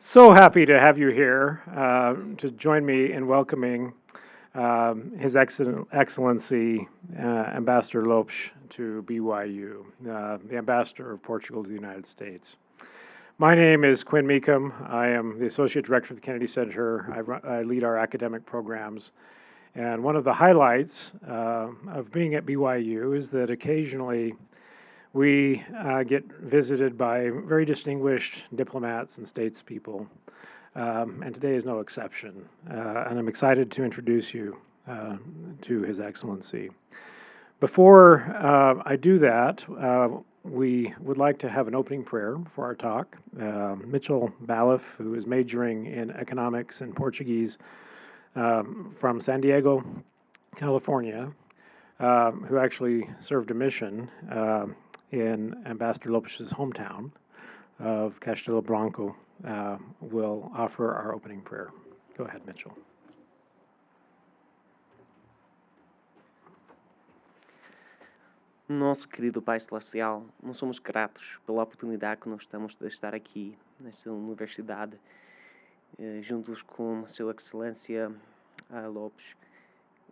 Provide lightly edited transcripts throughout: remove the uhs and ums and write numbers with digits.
So happy to have you here to join me in welcoming His Excellency Ambassador Lopes to BYU, the Ambassador of Portugal to the United States. My name is Quinn Meekum. I am the Associate Director of the Kennedy Center. I lead our academic programs. And one of the highlights of being at BYU is that occasionally we get visited by very distinguished diplomats and statespeople, and today is no exception. And I'm excited to introduce you to His Excellency. Before I do that, we would like to have an opening prayer for our talk. Mitchell Balliff, who is majoring in economics and Portuguese from San Diego, California, who actually served a mission in Ambassador Lopes' hometown of Castelo Branco, will offer our opening prayer. Go ahead, Mitchell. Nosso querido Pai Celestial, nós somos gratos pela oportunidade que nós temos de estar aqui nessa universidade, juntos com Sua Excelência Lopes.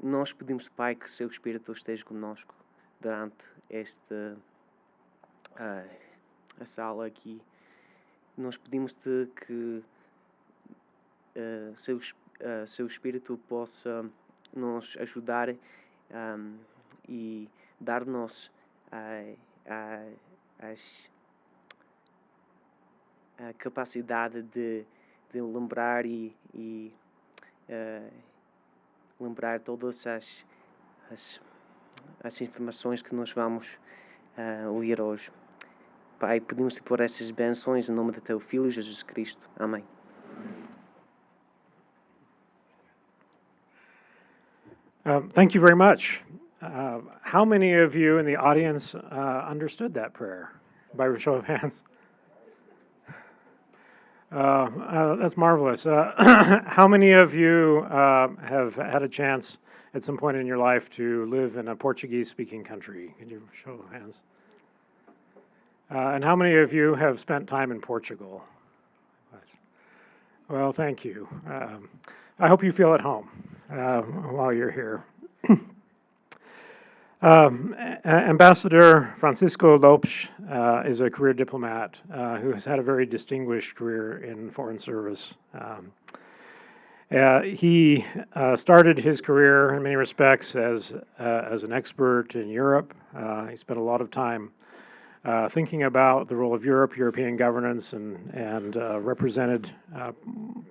Nós pedimos, Pai, que Seu Espírito esteja conosco durante a sala aqui. Nós pedimos-te que seu Espírito possa nos ajudar e dar-nos a capacidade de lembrar e lembrar todas as informações que nós vamos ouvir hoje. Pai, pedimos-te por essas bênçãos em nome de Teu Filho, Jesus Cristo. Amém. Thank you very much. How many of you in the audience understood that prayer? By a show of hands. That's marvelous. How many of you have had a chance at some point in your life to live in a Portuguese-speaking country? Could you show of hands? And how many of you have spent time in Portugal? Well, thank you. I hope you feel at home while you're here. Ambassador Francisco Lopes is a career diplomat who has had a very distinguished career in foreign service. He started his career in many respects as an expert in Europe. He spent a lot of time thinking about the role of Europe, European governance, and represented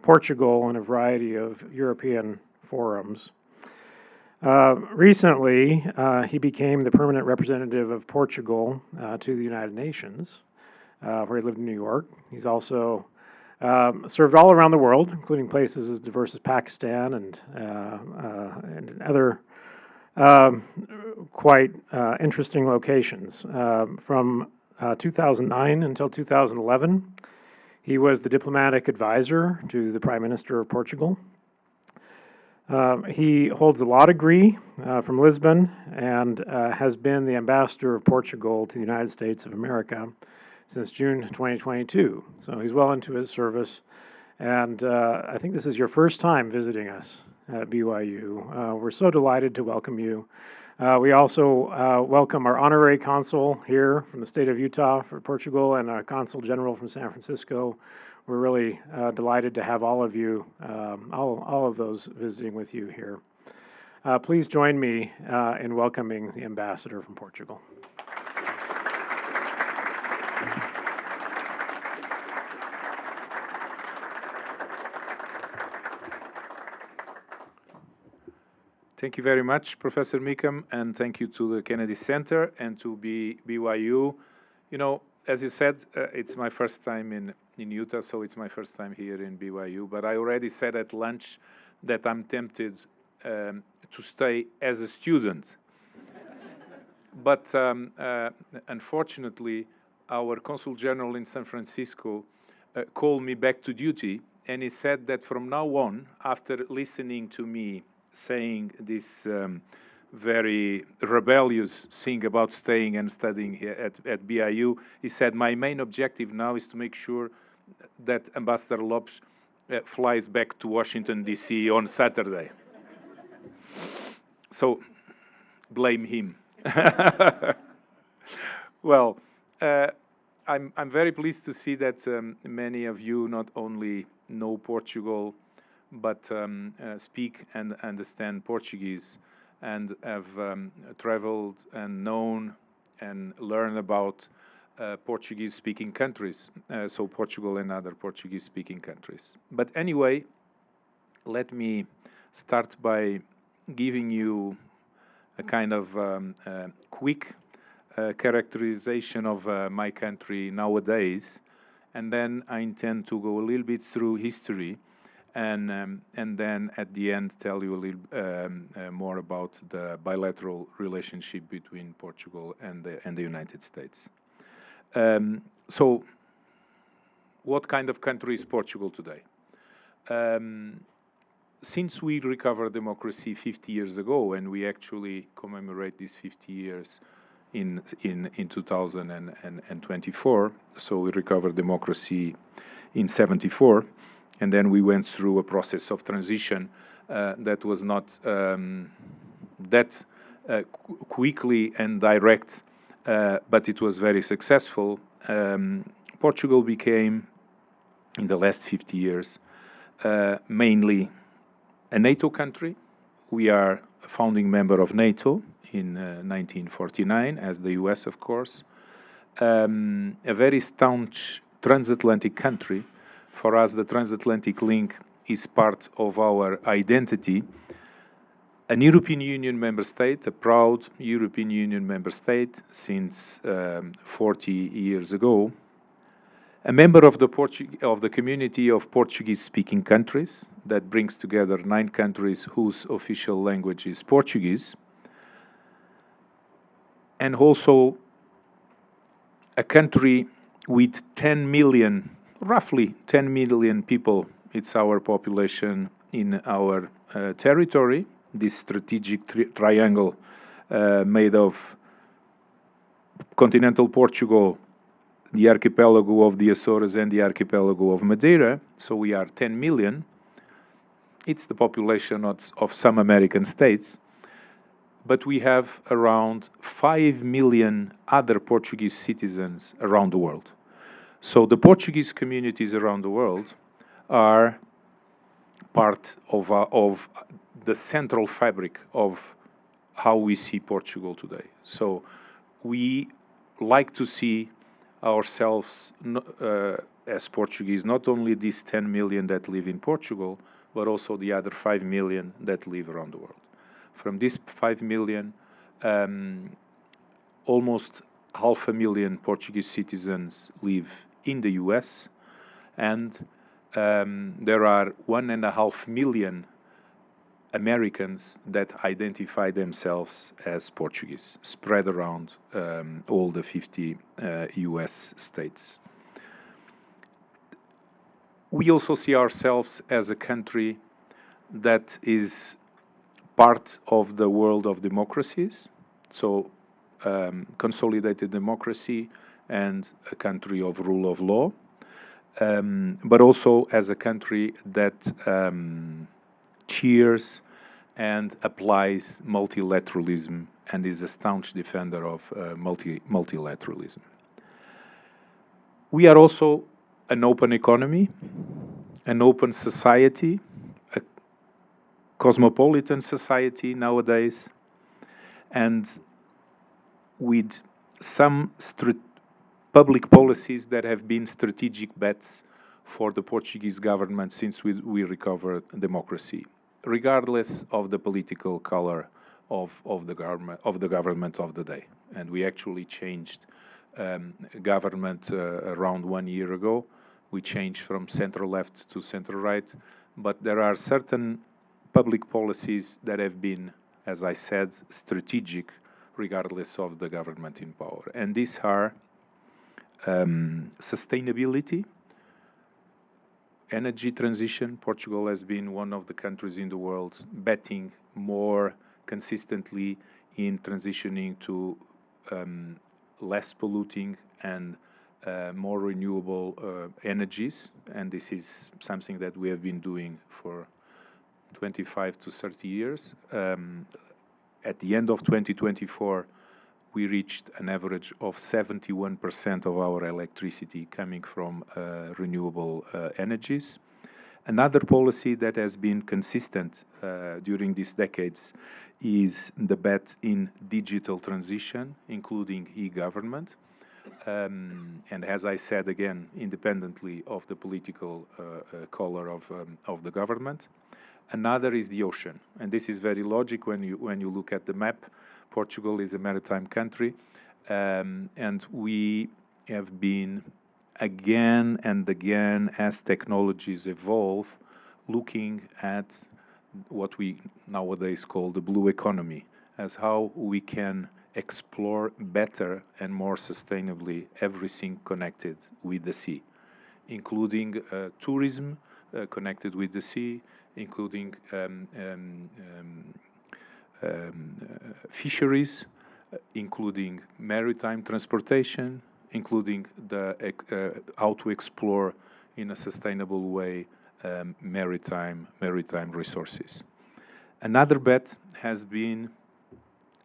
Portugal in a variety of European forums. Recently, he became the permanent representative of Portugal to the United Nations, where he lived in New York. He's also served all around the world, including places as diverse as Pakistan and other quite interesting locations. From 2009 until 2011, he was the diplomatic advisor to the Prime Minister of Portugal. He holds a law degree from Lisbon and has been the ambassador of Portugal to the United States of America since June 2022. So he's well into his service, and I think this is your first time visiting us at BYU. We're so delighted to welcome you. We also welcome our honorary consul here from the state of Utah for Portugal and our consul general from San Francisco. We're really delighted to have all of you, all of those visiting with you here. Please join me in welcoming the ambassador from Portugal. Thank you very much, Professor Meekum, and thank you to the Kennedy Center and to BYU. You know, as you said, it's my first time in Utah, so it's my first time here in BYU. But I already said at lunch that I'm tempted to stay as a student. But unfortunately, our Consul General in San Francisco called me back to duty, and he said that from now on, after listening to me saying this very rebellious thing about staying and studying here at BIU. He said, my main objective now is to make sure that Ambassador Lopes flies back to Washington, D.C. on Saturday. So, blame him. Well, I'm very pleased to see that many of you not only know Portugal, but speak and understand Portuguese, and have traveled and known and learned about Portuguese-speaking countries, so Portugal and other Portuguese-speaking countries. But anyway, let me start by giving you a kind of quick characterization of my country nowadays, and then I intend to go a little bit through history, and then at the end tell you a little more about the bilateral relationship between Portugal and the United States. So, what kind of country is Portugal today? Since we recovered democracy 50 years ago, and we actually commemorate these 50 years in 2024, so we recovered democracy in 74, and then we went through a process of transition that was not that quickly and direct, but it was very successful. Portugal became, in the last 50 years, mainly a NATO country. We are a founding member of NATO in 1949, as the US, of course. A very staunch transatlantic country. For us, the transatlantic link is part of our identity. An European Union member state, a proud European Union member state since 40 years ago. A member of the community of Portuguese-speaking countries that brings together 9 countries whose official language is Portuguese, and also a country with 10 million, roughly 10 million people. It's our population in our territory, this strategic triangle made of continental Portugal, the archipelago of the Azores, and the archipelago of Madeira. So we are 10 million. It's the population of some American states. But we have around 5 million other Portuguese citizens around the world. So the Portuguese communities around the world are part of the central fabric of how we see Portugal today. So we like to see ourselves as Portuguese, not only these 10 million that live in Portugal, but also the other 5 million that live around the world. From these 5 million, almost 500,000 Portuguese citizens live in the US, and there are 1.5 million Americans that identify themselves as Portuguese, spread around all the 50 US states. We also see ourselves as a country that is part of the world of democracies, so consolidated democracy and a country of rule of law, but also as a country that cheers and applies multilateralism and is a staunch defender of multilateralism. We are also an open economy, an open society, a cosmopolitan society nowadays, and with some public policies that have been strategic bets for the Portuguese government since we recovered democracy, regardless of the political color of the government of the day. And we actually changed government around 1 year ago. We changed from center left to center right, but there are certain public policies that have been, as I said, strategic regardless of the government in power. And these are sustainability, energy transition. Portugal has been one of the countries in the world betting more consistently in transitioning to less polluting and more renewable energies, and this is something that we have been doing for 25 to 30 years. At the end of 2024, we reached an average of 71% of our electricity coming from renewable energies. Another policy that has been consistent during these decades is the bet in digital transition, including e-government. And as I said again, independently of the political color of the government. Another is the ocean, and this is very logic when you look at the map. Portugal is a maritime country, and we have been again and again, as technologies evolve, looking at what we nowadays call the blue economy, as how we can explore better and more sustainably everything connected with the sea, including tourism connected with the sea, including fisheries, including maritime transportation, including how to explore in a sustainable way maritime resources. Another bet has been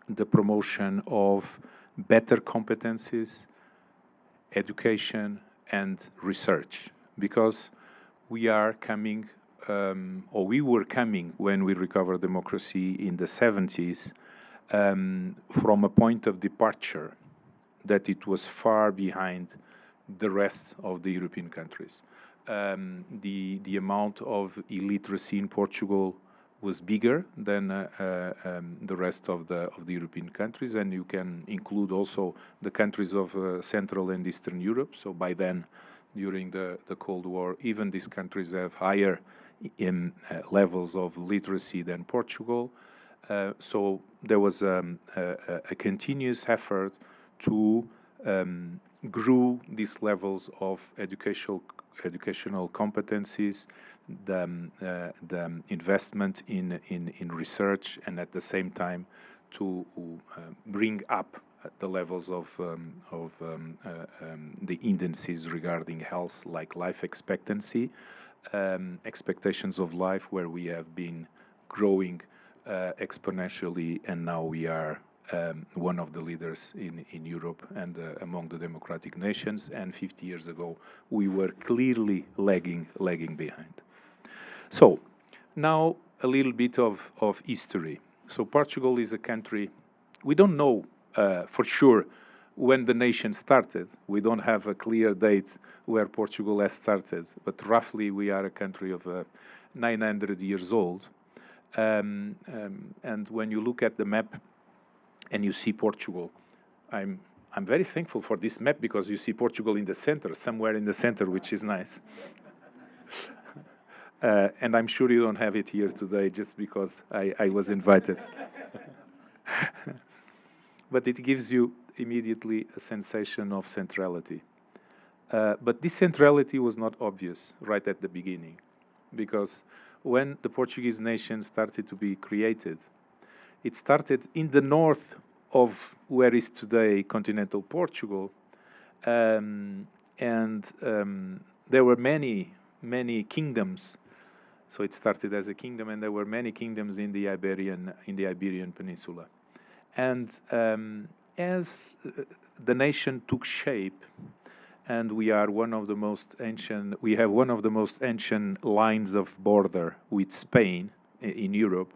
the promotion of better competencies, education, and research, because we are coming, or we were coming when we recovered democracy in the 70s, from a point of departure that it was far behind the rest of the European countries. The amount of illiteracy in Portugal was bigger than the rest of the European countries, and you can include also the countries of Central and Eastern Europe. So by then, during the Cold War, even these countries have higher levels of literacy than Portugal. So there was a continuous effort to grow these levels of educational competencies, the investment in research, and at the same time to bring up the levels of the indices regarding health, like life expectancy, expectations of life, where we have been growing exponentially, and now we are one of the leaders in Europe and among the democratic nations. And 50 years ago, we were clearly lagging behind. So now a little bit of history. So Portugal is a country, we don't know for sure when the nation started. We don't have a clear date where Portugal has started, but roughly we are a country of 900 years old. And when you look at the map and you see Portugal, I'm very thankful for this map, because you see Portugal in the center, somewhere in the center, which is nice. And I'm sure you don't have it here today just because I was invited. But it gives you immediately a sensation of centrality. But this centrality was not obvious right at the beginning, because when the Portuguese nation started to be created, it started in the north of where is today continental Portugal, and there were many kingdoms. So it started as a kingdom, and there were many kingdoms in the Iberian Peninsula. And as the nation took shape, and we are one of the most ancient, we have one of the most ancient lines of border with Spain in Europe.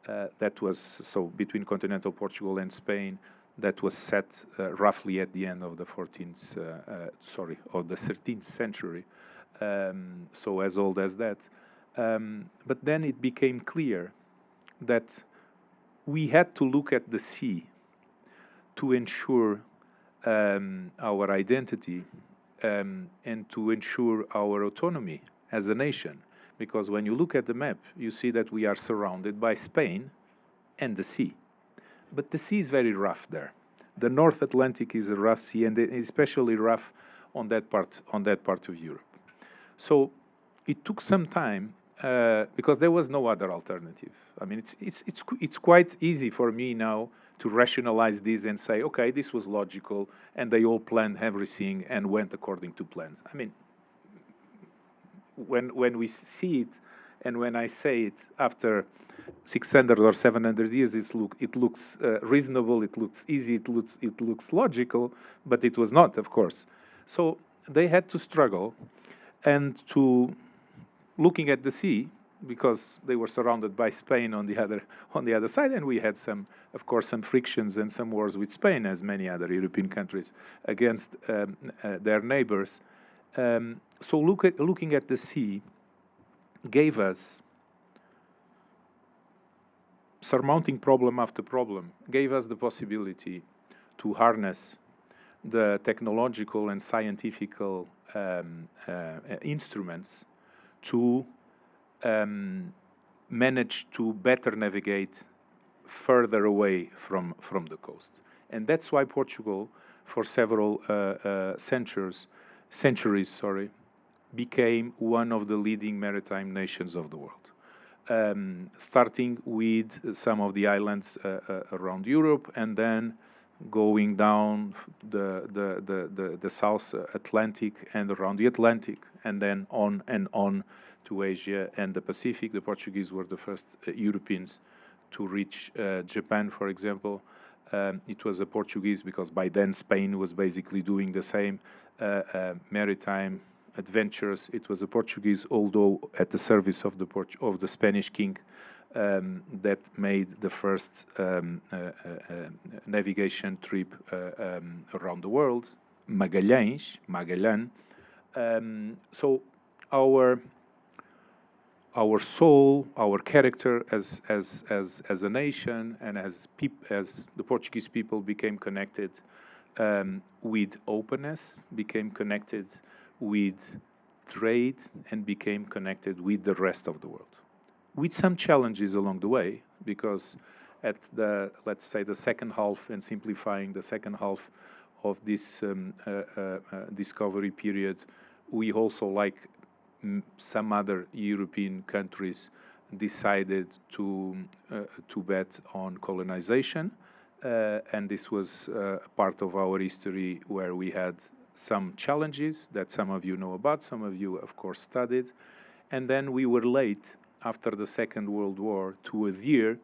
That was, so between continental Portugal and Spain, that was set roughly at the end of the 13th century. So as old as that. But then it became clear that we had to look at the sea to ensure our identity and to ensure our autonomy as a nation. Because when you look at the map, you see that we are surrounded by Spain and the sea. But the sea is very rough there. The North Atlantic is a rough sea, and especially rough on that part of Europe. So it took some time because there was no other alternative. I mean, it's quite easy for me now to rationalize this and say, okay, this was logical, and they all planned everything and went according to plans. I mean, when we see it, and when I say it after 600 or 700 years, it looks reasonable, it looks easy, it looks logical, but it was not, of course. So they had to struggle, and to looking at the sea, because they were surrounded by Spain on the other side, and we had some, of course, some frictions and some wars with Spain, as many other European countries, against their neighbors. So looking at the sea gave us, surmounting problem after problem, gave us the possibility to harness the technological and scientific instruments to manage to better navigate further away from the coast. And that's why Portugal, for several centuries, became one of the leading maritime nations of the world. Starting with some of the islands around Europe, and then going down the South Atlantic and around the Atlantic, and then on and on to Asia and the Pacific. The Portuguese were the first Europeans to reach Japan, for example. It was a Portuguese, because by then Spain was basically doing the same maritime adventures. It was a Portuguese, although at the service of the Spanish king, that made the first navigation trip around the world, Magellan. So our soul, our character as a nation, and as the Portuguese people became connected with openness, became connected with trade, and became connected with the rest of the world, with some challenges along the way, because at the, let's say, the second half, and simplifying the second half of this discovery period, we also, like some other European countries, decided to bet on colonization, and this was part of our history where we had some challenges that some of you know about, some of you, of course, studied, and then we were late after the Second World War to adhere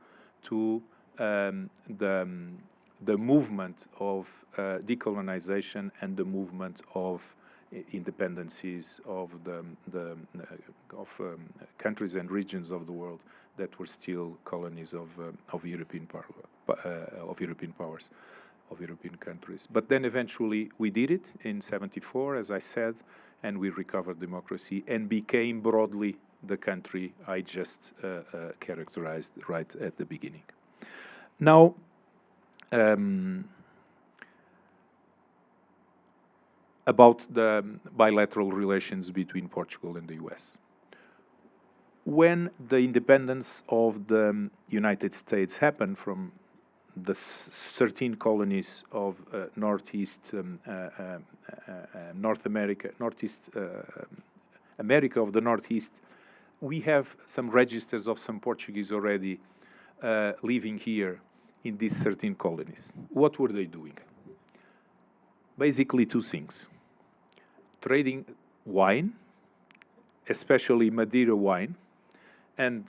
to the movement of decolonization and the movement of independencies of countries and regions of the world that were still colonies of European powers, of European countries. But then eventually we did it in '74, as I said, and we recovered democracy and became broadly the country I just characterized right at the beginning. Now, about the bilateral relations between Portugal and the US. When the independence of the United States happened from the 13 colonies of Northeast North America, America of the Northeast, we have some registers of some Portuguese already living here in these 13 colonies. What were they doing? Basically two things. Trading wine, especially Madeira wine, and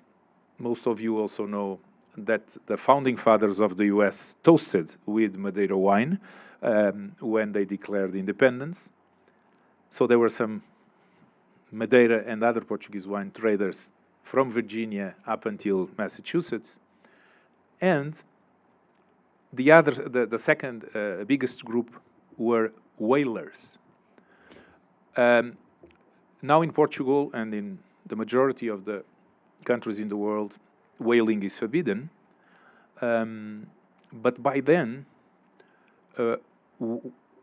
most of you also know that the founding fathers of the US toasted with Madeira wine when they declared independence. So there were some Madeira and other Portuguese wine traders from Virginia up until Massachusetts. And the second biggest group were whalers. Now in Portugal and in the majority of the countries in the world, whaling is forbidden. But by then,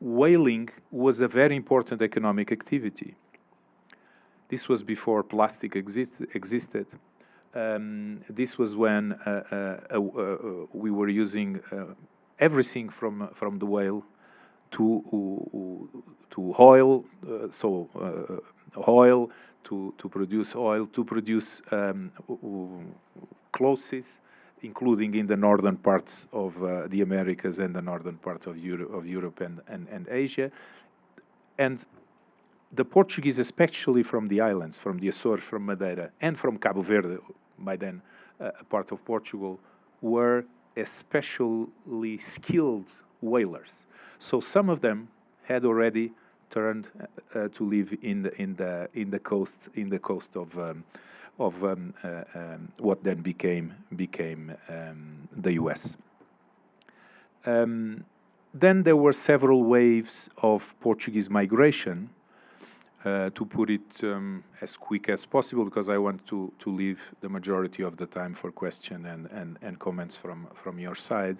whaling was a very important economic activity. This was before plastic existed. This was when we were using everything from the whale to oil, oil to produce oil, to produce clothes, including in the northern parts of the Americas and the northern part of Europe and Asia. And the Portuguese, especially from the islands, from the Açores, from Madeira, and from Cabo Verde, by then a part of Portugal, were especially skilled whalers. So some of them had already turned to live in the coast of what then became the U.S. Then there were several waves of Portuguese migration. To put it as quick as possible, because I want to leave the majority of the time for question and comments from your side.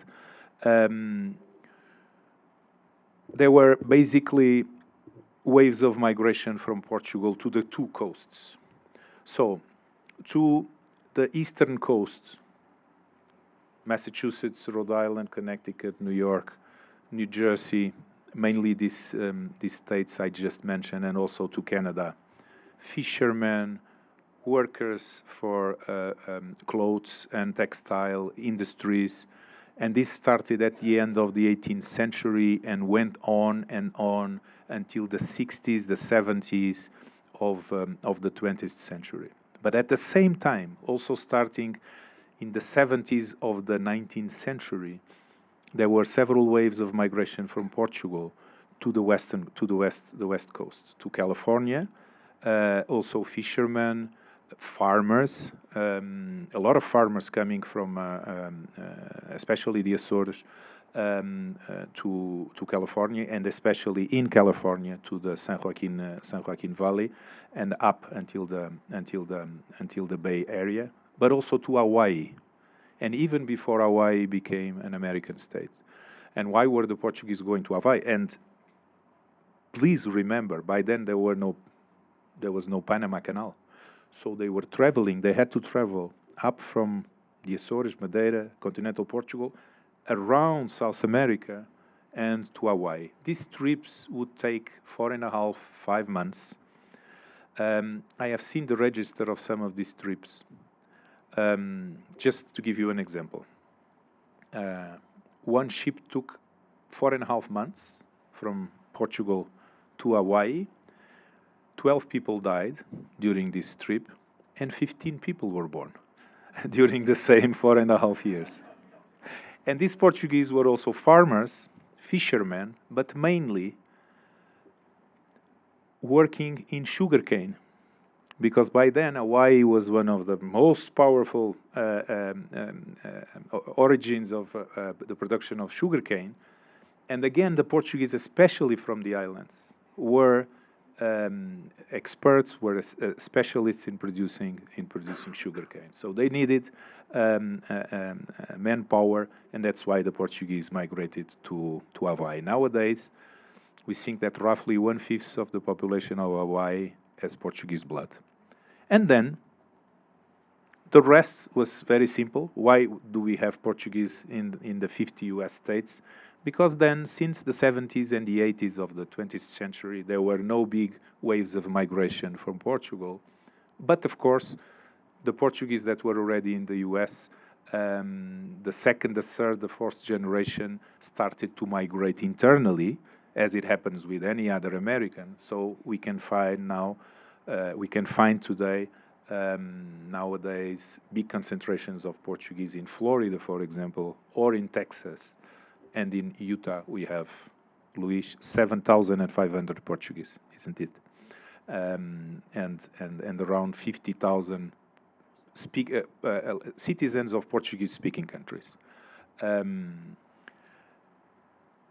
There were basically waves of migration from Portugal to the two coasts. So, to the eastern coast, Massachusetts, Rhode Island, Connecticut, New York, New Jersey, mainly these states I just mentioned, and also to Canada. Fishermen, workers for clothes and textile industries, and this started at the end of the 18th century and went on and on until the 60s, the 70s of the 20th century. But at the same time, also starting in the 70s of the 19th century, there were several waves of migration from Portugal to the west coast, to California. Also fishermen, farmers, a lot of farmers coming from, especially the Açores, to California, and especially in California to the San Joaquin Valley, and up until the Bay Area, but also to Hawaii. And even before Hawaii became an American state. And why were the Portuguese going to Hawaii? And please remember, by then there was no Panama Canal. So they were traveling, they had to travel up from the Açores, Madeira, continental Portugal, around South America and to Hawaii. These trips would take 4.5, 5 months. I have seen the register of some of these trips. Just to give you an example, one ship took 4.5 months from Portugal to Hawaii. 12 people died during this trip, and 15 people were born during the same 4.5 years. And these Portuguese were also farmers, fishermen, but mainly working in sugarcane. Because by then Hawaii was one of the most powerful origins of the production of sugarcane, and again the Portuguese, especially from the islands, were experts, were specialists in producing sugarcane. So they needed manpower, and that's why the Portuguese migrated to Hawaii. Nowadays, we think that roughly 1/5 of the population of Hawaii has Portuguese blood. And then the rest was very simple. Why do we have Portuguese in the 50 US states? Because then, since the 70s and the 80s of the 20th century, there were no big waves of migration from Portugal. But of course, the Portuguese that were already in the US, the second, the third, the fourth generation started to migrate internally, as it happens with any other American. So we can find now, today, nowadays, big concentrations of Portuguese in Florida, for example, or in Texas. And in Utah, we have, Luis, 7,500 Portuguese, isn't it? And around 50,000 citizens of Portuguese-speaking countries.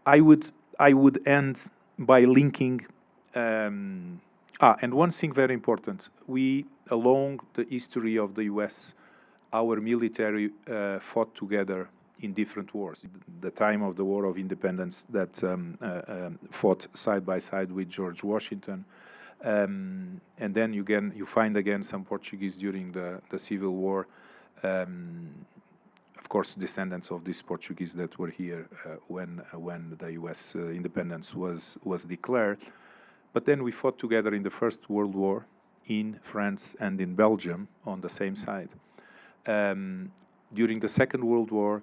I would end by linking. And one thing very important: we, along the history of the U.S., our military fought together in different wars. The time of the War of Independence, that fought side by side with George Washington, and then you find again some Portuguese during the Civil War. Of course, descendants of these Portuguese that were here when the U.S. Independence was declared. But then we fought together in the First World War, in France and in Belgium on the same side. During the Second World War,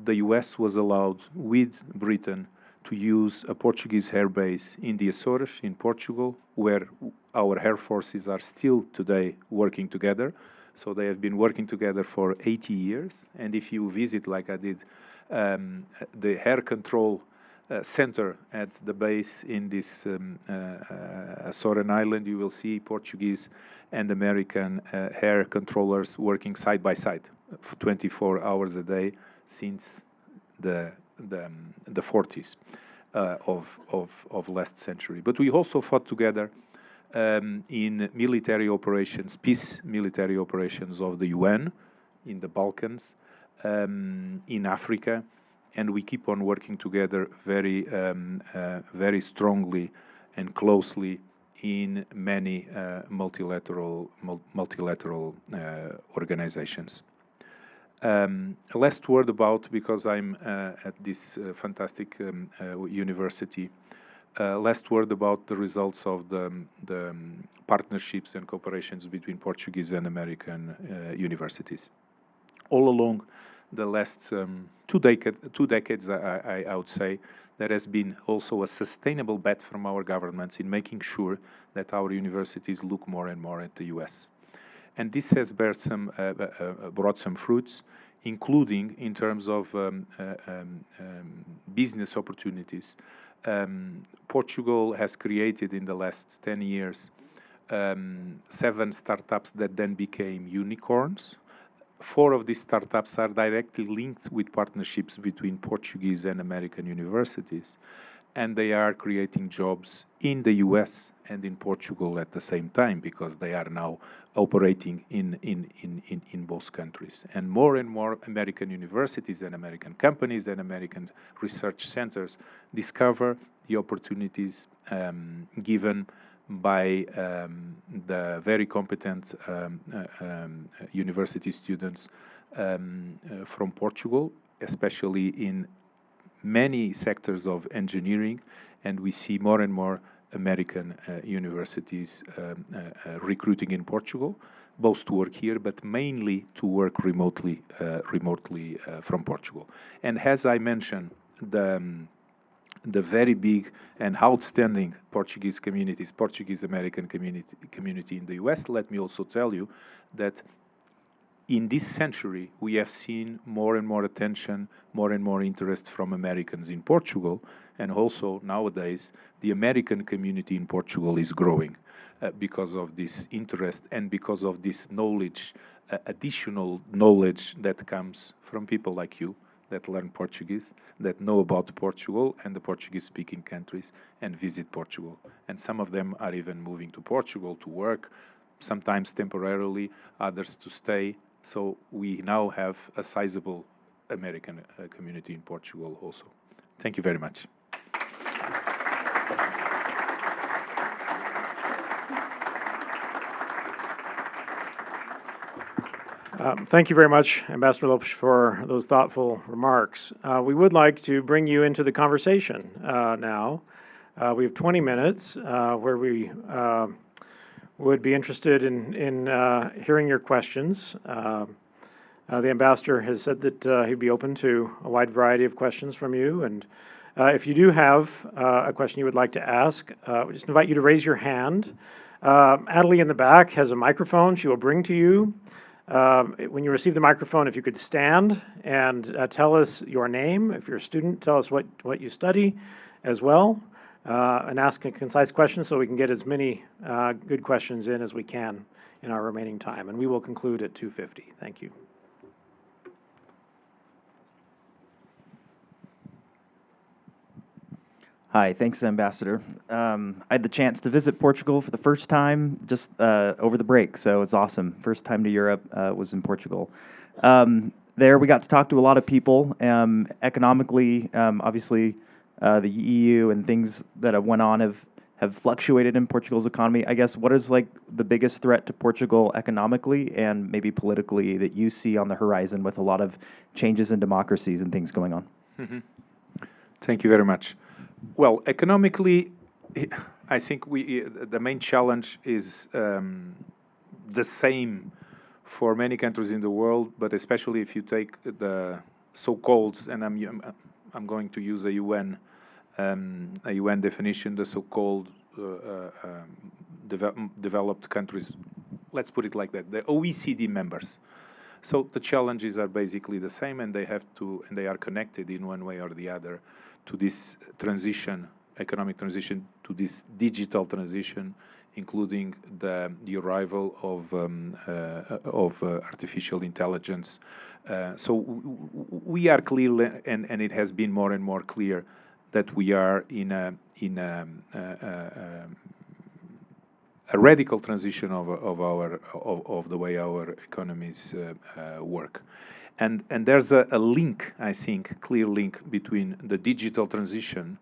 the US was allowed, with Britain, to use a Portuguese air base in the Açores, in Portugal, where our air forces are still today working together. So they have been working together for 80 years. And if you visit, like I did, the air control center at the base in this Açores island, you will see Portuguese and American air controllers working side by side for 24 hours a day since the 40s of last century. But we also fought together in military operations, peace military operations of the UN in the Balkans, in Africa, and we keep on working together very strongly and closely in many multilateral organizations. A last word about, because I'm at this fantastic university, last word about the results of the partnerships and cooperations between Portuguese and American universities. All along the last two decades, I would say, there has been also a sustainable bet from our governments in making sure that our universities look more and more at the US. And this has brought some fruits, including in terms of business opportunities. Portugal has created in the last 10 years 7 startups that then became unicorns. 4 of these startups are directly linked with partnerships between Portuguese and American universities, and they are creating jobs in the US and in Portugal at the same time, because they are now operating in both countries. And more American universities and American companies and American research centers discover the opportunities given by the very competent university students from Portugal, especially in many sectors of engineering, and we see more and more American universities recruiting in Portugal, both to work here, but mainly to work remotely from Portugal. And as I mentioned, the very big and outstanding Portuguese communities, Portuguese-American community in the US, let me also tell you that in this century, we have seen more and more attention, more and more interest from Americans in Portugal, and also nowadays, the American community in Portugal is growing because of this interest and because of this knowledge, additional knowledge that comes from people like you that learn Portuguese, that know about Portugal and the Portuguese-speaking countries and visit Portugal. And some of them are even moving to Portugal to work, sometimes temporarily, others to stay. So we now have a sizable American community in Portugal also. Thank you very much. Thank you very much, Ambassador Lopes, for those thoughtful remarks. We would like to bring you into the conversation now. We have 20 minutes where we would be interested in hearing your questions. The ambassador has said that he'd be open to a wide variety of questions from you, and if you do have a question you would like to ask, we just invite you to raise your hand. Adelie in the back has a microphone she will bring to you. When you receive the microphone, if you could stand and tell us your name. If you're a student, tell us what you study as well, and ask a concise question so we can get as many good questions in as we can in our remaining time. And we will conclude at 2:50. Thank you. Hi, thanks, Ambassador. I had the chance to visit Portugal for the first time just over the break, so it's awesome. First time to Europe was in Portugal. There we got to talk to a lot of people. Economically, obviously, the EU and things that have went on have fluctuated in Portugal's economy. I guess, what is like the biggest threat to Portugal economically and maybe politically that you see on the horizon with a lot of changes in democracies and things going on? Mm-hmm. Thank you very much. Well, economically, I think the main challenge is the same for many countries in the world, but especially if you take the so-called, and I'm going to use a UN definition, the so-called developed countries. Let's put it like that: the OECD members. So the challenges are basically the same, and they are connected in one way or the other to this transition, economic transition, to this digital transition, including the arrival of artificial intelligence. So we are clear, and it has been more and more clear that we are in a radical transition of the way our economies work. And there's a link, I think, clear link between the digital transition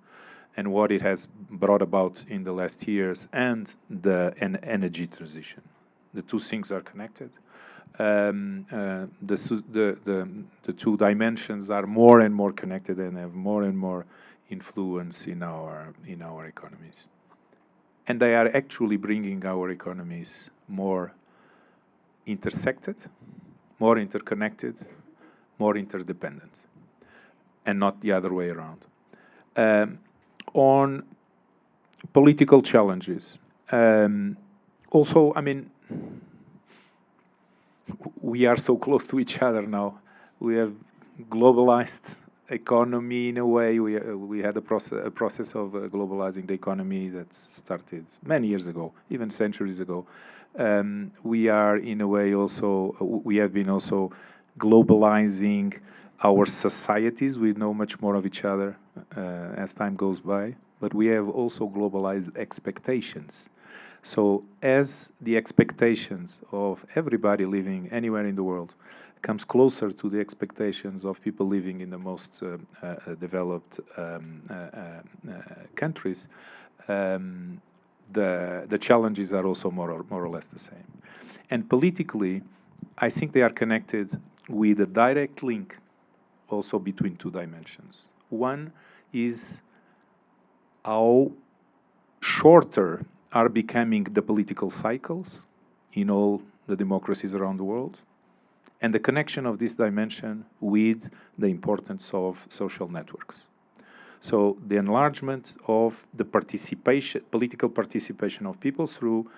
and what it has brought about in the last years and the energy transition. The two things are connected. The two dimensions are more and more connected and have more and more influence in our economies. And they are actually bringing our economies more intersected, more interconnected, more interdependent, and not the other way around. On political challenges, also, I mean, we are so close to each other now. We have globalized economy in a way. We had a process of globalizing the economy that started many years ago, even centuries ago. We are in a way also, we have been also globalizing our societies. We know much more of each other as time goes by, but we have also globalized expectations. So as the expectations of everybody living anywhere in the world comes closer to the expectations of people living in the most developed countries, the challenges are also more or less the same. And politically, I think they are connected with a direct link also between two dimensions. One is how shorter are becoming the political cycles in all the democracies around the world, and the connection of this dimension with the importance of social networks. So the enlargement of the political participation of people through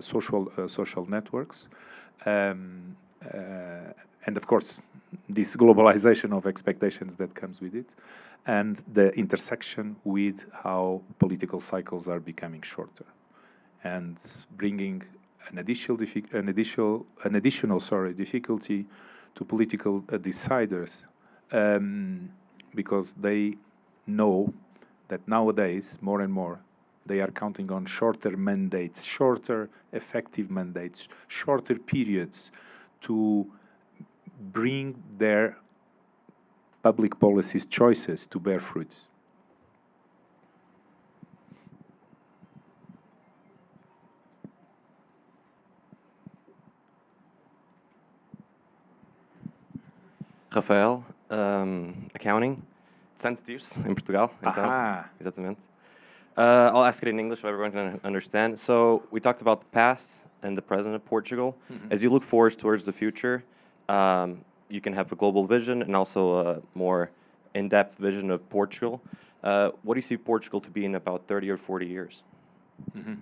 social networks, and of course, this globalization of expectations that comes with it, and the intersection with how political cycles are becoming shorter, and bringing an additional difficulty to political deciders, because they know that nowadays, more and more, they are counting on shorter mandates, shorter effective mandates, shorter periods to bring their public policies choices to bear fruits. Rafael, accounting, centros em Portugal. Então, Aha. exatamente. I'll ask it in English so everyone can understand. So we talked about the past and the present of Portugal. Mm-hmm. As you look forward towards the future, you can have a global vision and also a more in-depth vision of Portugal. What do you see Portugal to be in about 30 or 40 years? Mm-hmm.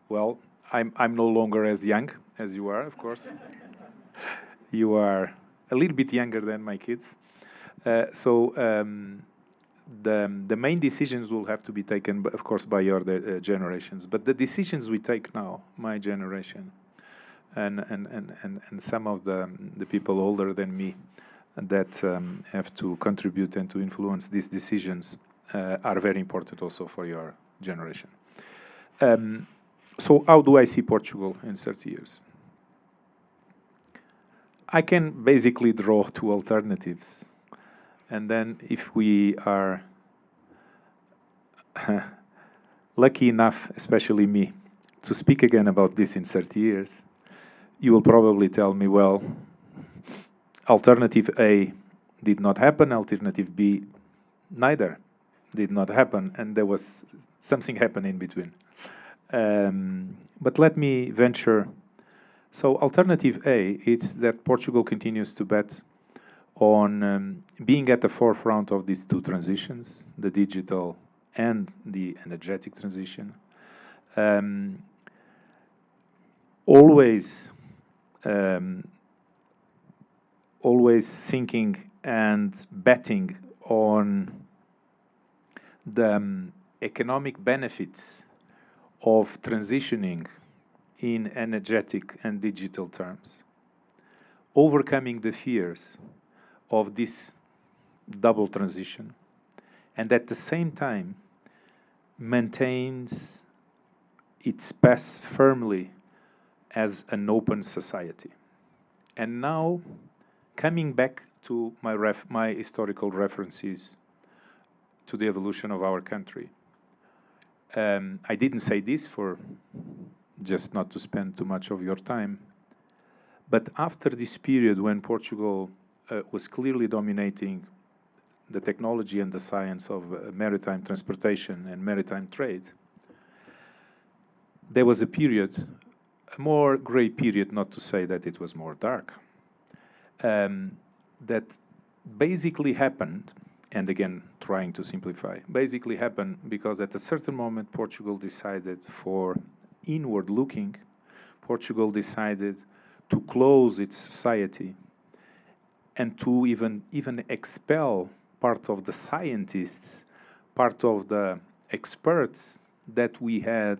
Well, I'm no longer as young as you are, of course. You are a little bit younger than my kids. So the main decisions will have to be taken, of course, by your generations. But the decisions we take now, my generation, and some of the people older than me that have to contribute and to influence these decisions are very important also for your generation. So how do I see Portugal in 30 years? I can basically draw two alternatives. And then if we are lucky enough, especially me, to speak again about this in 30 years, you will probably tell me, well, alternative A did not happen. Alternative B, neither did not happen, and there was something happened in between. But let me venture. So alternative A is that Portugal continues to bet on being at the forefront of these two transitions, the digital and the energetic transition. Always thinking and betting on the economic benefits of transitioning in energetic and digital terms, overcoming the fears of this double transition, and at the same time maintains its path firmly as an open society. And now, coming back to my historical references to the evolution of our country, I didn't say this for just not to spend too much of your time, but after this period when Portugal was clearly dominating the technology and the science of maritime transportation and maritime trade, there was a period, a more grey period, not to say that it was more dark, that basically happened, and again, trying to simplify, basically happened because at a certain moment Portugal decided for inward looking. Portugal decided to close its society and to even expel part of the scientists, part of the experts that we had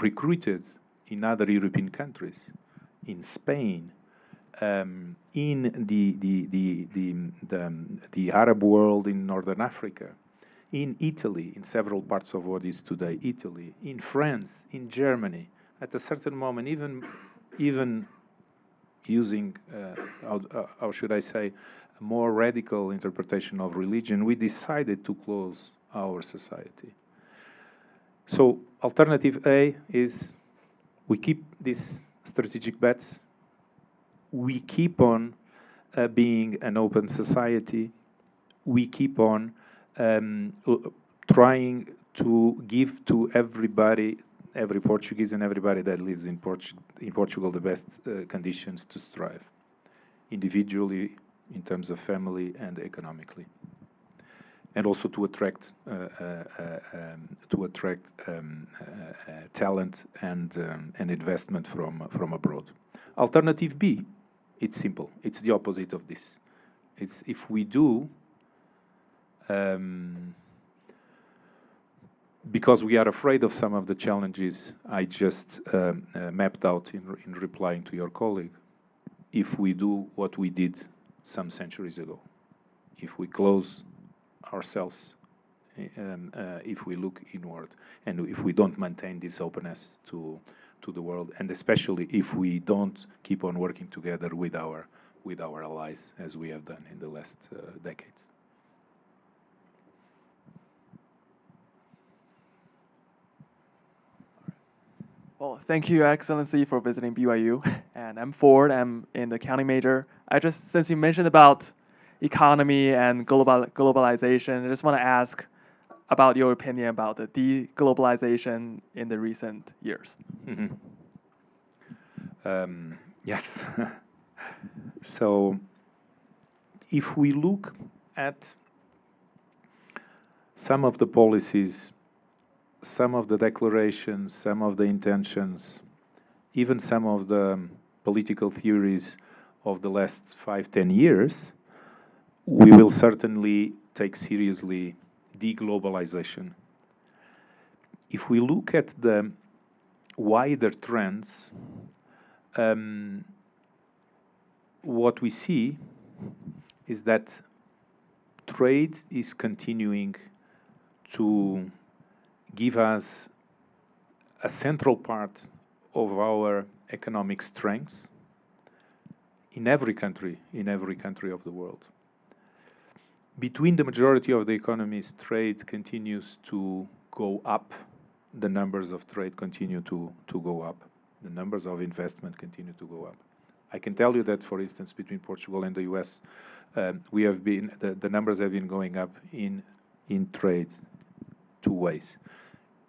recruited in other European countries, in Spain, in the Arab world, in Northern Africa, in Italy, in several parts of what is today Italy, in France, in Germany. At a certain moment, even using, how should I say, a more radical interpretation of religion, we decided to close our society. So alternative A is we keep these strategic bets, we keep on being an open society, we keep on trying to give to everybody, every Portuguese and everybody that lives in Portugal, the best conditions to strive, individually, in terms of family and economically, and also to attract talent and investment from abroad. Alternative B, it's simple. It's the opposite of this. It's if we do. Because we are afraid of some of the challenges I just mapped out in replying to your colleague, if we do what we did some centuries ago, if we close ourselves, if we look inward, and if we don't maintain this openness to the world, and especially if we don't keep on working together with our allies, as we have done in the last decades. Well, thank you, Excellency, for visiting BYU. And I'm Ford. I'm in the accounting major. Since you mentioned about economy and globalization, I just want to ask about your opinion about the de-globalization in the recent years. Mm-hmm. Yes. So, if we look at some of the policies, some of the declarations, some of the intentions, even some of the political theories of the last 5-10 years, we will certainly take seriously deglobalization. If we look at the wider trends, what we see is that trade is continuing to give us a central part of our economic strengths in every country of the world. Between the majority of the economies, trade continues to go up. The numbers of trade continue to go up. The numbers of investment continue to go up. I can tell you that, for instance, between Portugal and the US, we have been the numbers have been going up in trade 2 ways,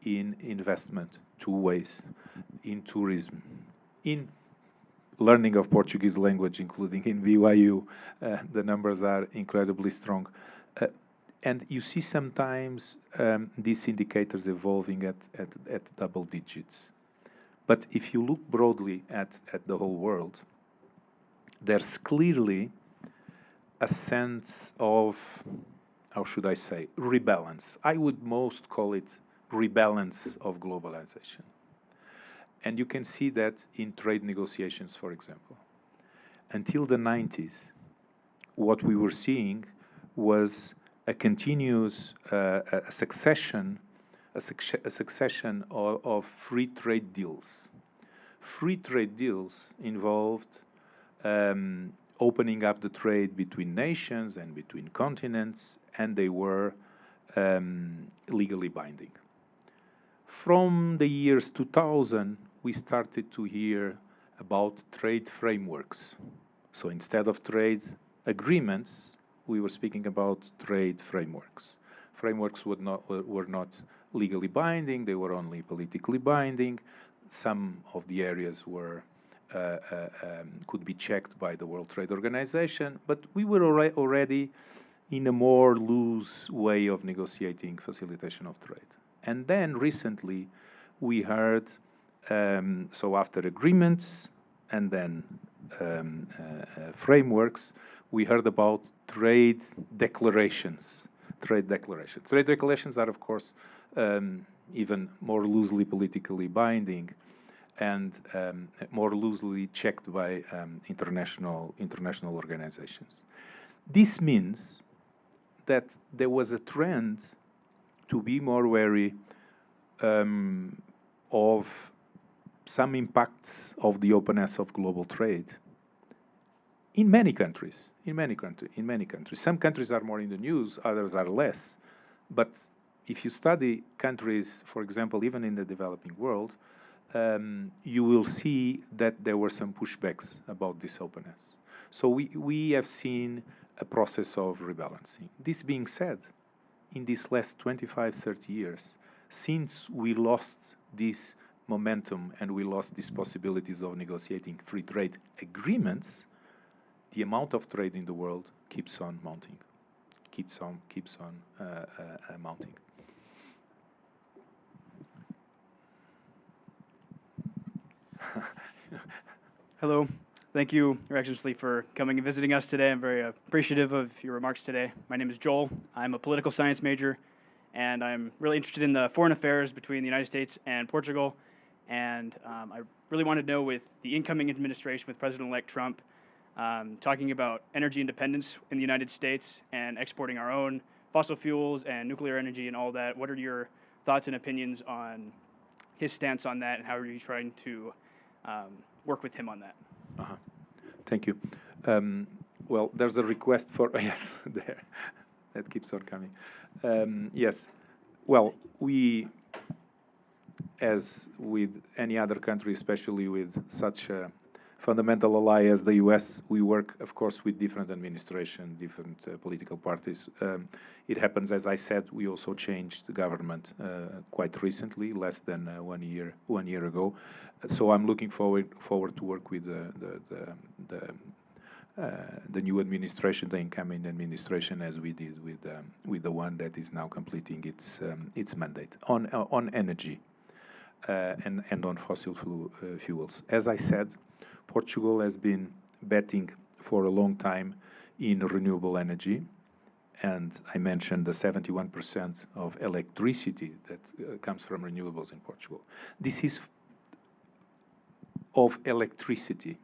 in investment 2 ways, in tourism, in learning of Portuguese language, including in BYU. The numbers are incredibly strong. And you see sometimes these indicators evolving at double digits. But if you look broadly at the whole world, there's clearly a sense of, how should I say, rebalance. I would most call it rebalance of globalization. And you can see that in trade negotiations, for example. Until the 90s, what we were seeing was a continuous a succession of free trade deals. Free trade deals involved opening up the trade between nations and between continents, and they were legally binding. From the years 2000, we started to hear about trade frameworks. So instead of trade agreements, we were speaking about trade frameworks. Frameworks were not legally binding, they were only politically binding. Some of the areas were could be checked by the World Trade Organization, but we were already in a more loose way of negotiating facilitation of trade. And then recently we heard, so after agreements and then frameworks, we heard about trade declarations. Trade declarations. Trade declarations are, of course, even more loosely politically binding and more loosely checked by international organizations. This means that there was a trend to be more wary of some impacts of the openness of global trade in many countries. Some countries are more in the news, others are less. But if you study countries, for example, even in the developing world, you will see that there were some pushbacks about this openness. So we have seen a process of rebalancing. This being said, in these last 25, 30 years, since we lost this momentum and we lost these possibilities of negotiating free trade agreements, the amount of trade in the world keeps on mounting, mounting. Hello. Thank you, Your Excellency, for coming and visiting us today. I'm very appreciative of your remarks today. My name is Joel. I'm a political science major, and I'm really interested in the foreign affairs between the United States and Portugal. And I really wanted to know, with the incoming administration with President-elect Trump, talking about energy independence in the United States and exporting our own fossil fuels and nuclear energy and all that, what are your thoughts and opinions on his stance on that, and how are you trying to work with him on that? Thank you. Well, there's a request for yes, there, that keeps on coming. Yes, well, we, as with any other country, especially with such a fundamental ally as the US, we work, of course, with different administration, different political parties. It happens, as I said, we also changed the government quite recently, less than 1 year ago. So I'm looking forward to work with the new administration, the incoming administration, as we did with the one that is now completing its mandate on energy and on fossil fuels. As I said, Portugal has been betting for a long time in renewable energy, and I mentioned the 71% of electricity that comes from renewables in Portugal. This is of electricity,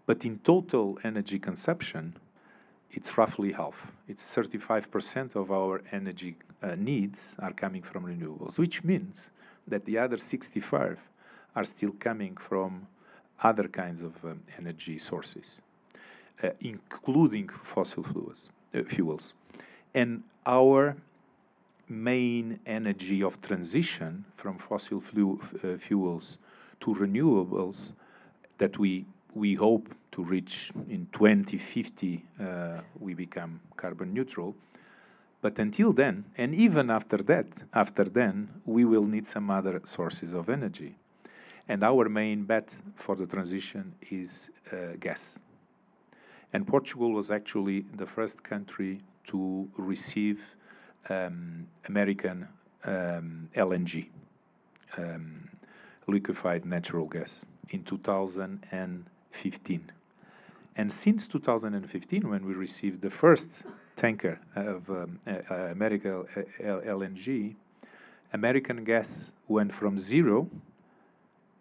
but in total energy consumption, it's roughly half. It's 35% of our energy needs are coming from renewables, which means that the other 65 are still coming from other kinds of energy sources, including fossil fuels. And our main energy of transition from fossil fuels to renewables that we hope to reach in 2050 we become carbon neutral. But until then, and even after then, we will need some other sources of energy. And our main bet for the transition is gas. And Portugal was actually the first country to receive American LNG, liquefied natural gas, in 2015. And since 2015, when we received the first tanker of American LNG, American gas went from 0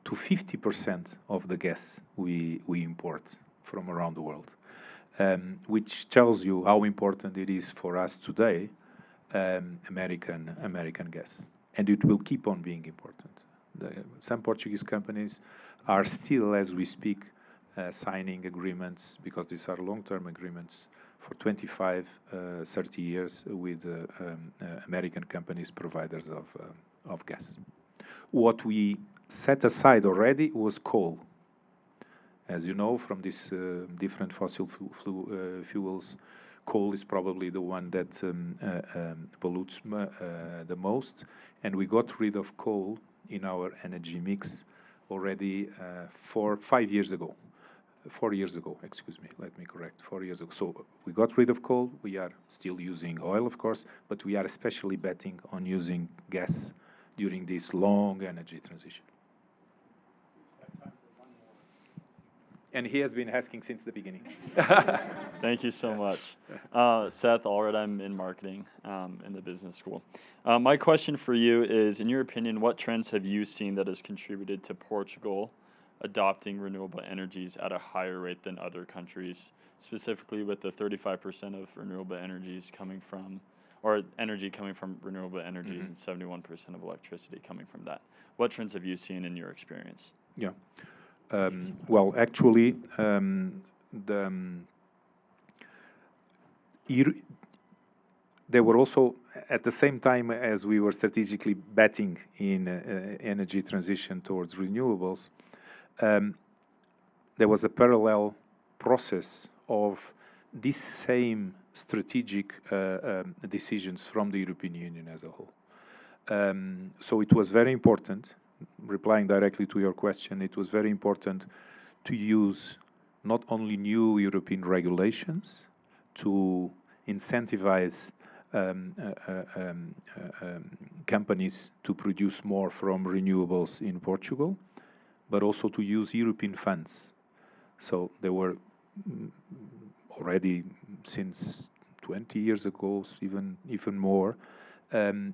to 50% of the gas we import from around the world, which tells you how important it is for us today, American gas. And it will keep on being important. Some Portuguese companies are still, as we speak, signing agreements, because these are long-term agreements, for 25, 30 years with American companies, providers of gas. What we set aside already was coal. As you know, from these different fossil fuels, coal is probably the one that pollutes the most, and we got rid of coal in our energy mix already 5 years ago. 4 years ago, excuse me, let me correct, 4 years ago. So we got rid of coal. We are still using oil, of course, but we are especially betting on using gas during this long energy transition. And he has been asking since the beginning. Thank you so much. Seth Allred, I'm in marketing in the business school. My question for you is, in your opinion, what trends have you seen that has contributed to Portugal adopting renewable energies at a higher rate than other countries, specifically with the 35% of renewable energies coming from, or energy coming from renewable energies, and 71% of electricity coming from that? What trends have you seen in your experience? Yeah. Well, actually, they were also, at the same time as we were strategically betting in energy transition towards renewables, there was a parallel process of these same strategic decisions from the European Union as a whole. So it was very important, replying directly to your question, it was very important to use not only new European regulations to incentivize companies to produce more from renewables in Portugal, but also to use European funds. So there were already since 20 years ago, even more,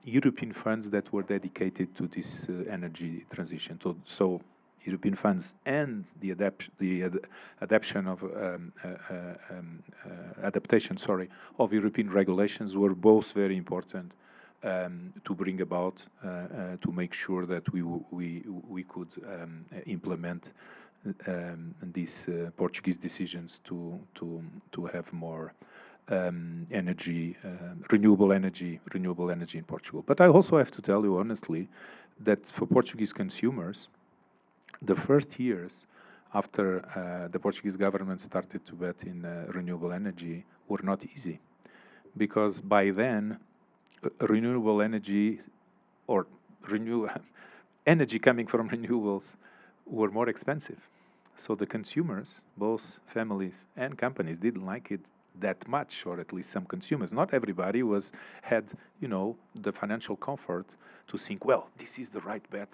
European funds that were dedicated to this energy transition. So European funds and the adaptation of European regulations were both very important to bring about to make sure that we could implement these Portuguese decisions to have more renewable energy in Portugal. But I also have to tell you honestly that for Portuguese consumers, the first years after the Portuguese government started to bet in renewable energy were not easy, because by then renewable energy or energy coming from renewables were more expensive. So the consumers, both families and companies, didn't like it that much, or at least some consumers. Not everybody had the financial comfort to think, well, this is the right bet,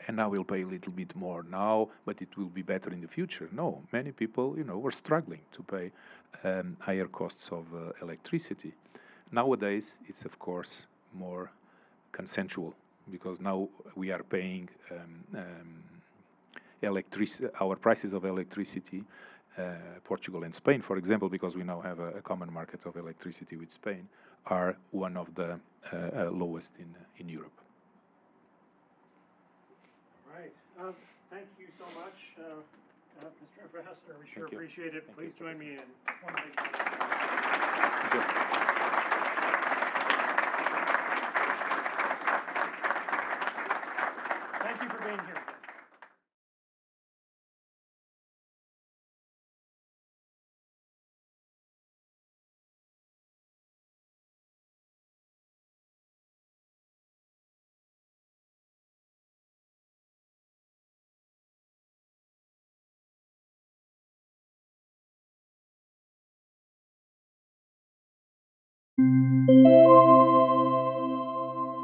and I will pay a little bit more now, but it will be better in the future. No, many people, were struggling to pay higher costs of electricity. Nowadays, it's of course more consensual, because now we are paying our prices of electricity, Portugal and Spain, for example, because we now have a common market of electricity with Spain, are one of the lowest in Europe. All right. Thank you so much, Mr. Professor. We sure appreciate it. Please join me in one big Thank you for being here.